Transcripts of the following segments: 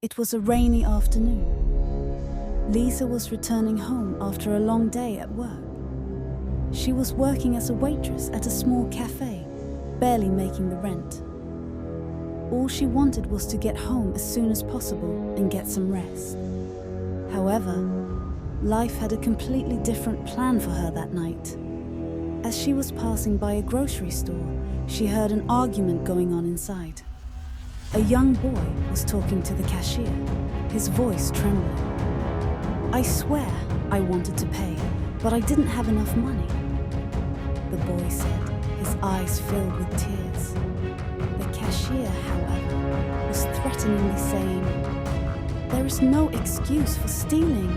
It was a rainy afternoon. Lisa was returning home after a long day at work. She was working as a waitress at a small cafe, barely making the rent. All she wanted was to get home as soon as possible and get some rest. However, life had a completely different plan for her that night. As she was passing by a grocery store, she heard an argument going on inside. A young boy was talking to the cashier, his voice trembling. "I swear I wanted to pay, but I didn't have enough money," the boy said, his eyes filled with tears. The cashier, however, was threateningly saying, "There is no excuse for stealing."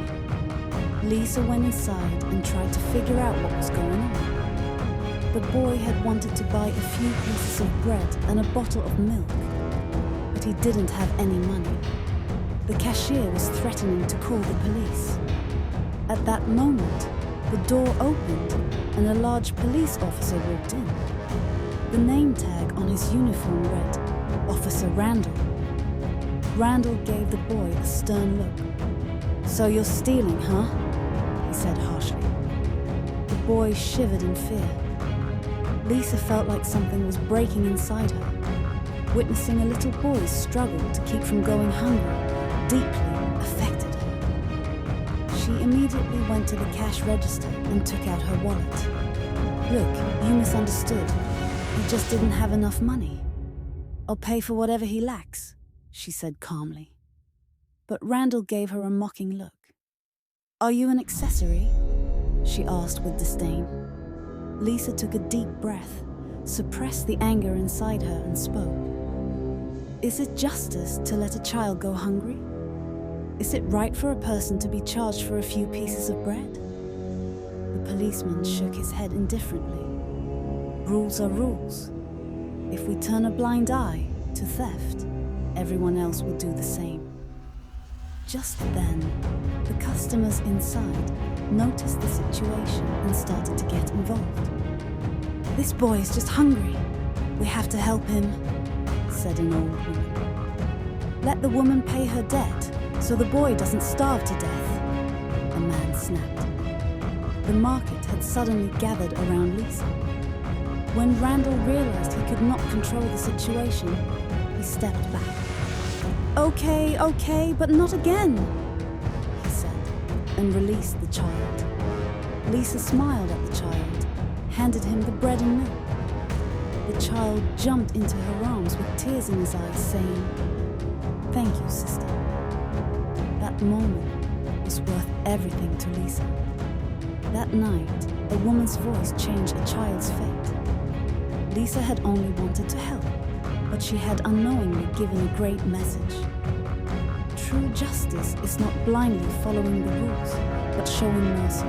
Lisa went inside and tried to figure out what was going on. The boy had wanted to buy a few pieces of bread and a bottle of milk, but he didn't have any money. The cashier was threatening to call the police. At that moment, the door opened and a large police officer walked in. The name tag on his uniform read, "Officer Randall." Randall gave the boy a stern look. "So you're stealing, huh?" he said harshly. The boy shivered in fear. Lisa felt like something was breaking inside her. Witnessing a little boy's struggle to keep from going hungry deeply affected her. She immediately went to the cash register and took out her wallet. "Look, you misunderstood. He just didn't have enough money. I'll pay for whatever he lacks," she said calmly. But Randall gave her a mocking look. "Are you an accessory?" she asked with disdain. Lisa took a deep breath, suppressed the anger inside her and spoke. "Is it justice to let a child go hungry? Is it right for a person to be charged for a few pieces of bread?" The policeman shook his head indifferently. "Rules are rules. If we turn a blind eye to theft, everyone else will do the same." Just then, the customers inside noticed the situation and started to get involved. "This boy is just hungry. We have to help him," said an old woman. "Let the woman pay her debt so the boy doesn't starve to death," a man snapped. The market had suddenly gathered around Lisa. When Randall realized he could not control the situation, he stepped back. Okay, but not again," he said, and released the child. Lisa smiled at the child, handed him the bread and milk. The child jumped into her arms with tears in his eyes, saying, "Thank you, sister." That moment was worth everything to Lisa. That night, a woman's voice changed a child's fate. Lisa had only wanted to help, but she had unknowingly given a great message. True justice is not blindly following the rules, but showing mercy.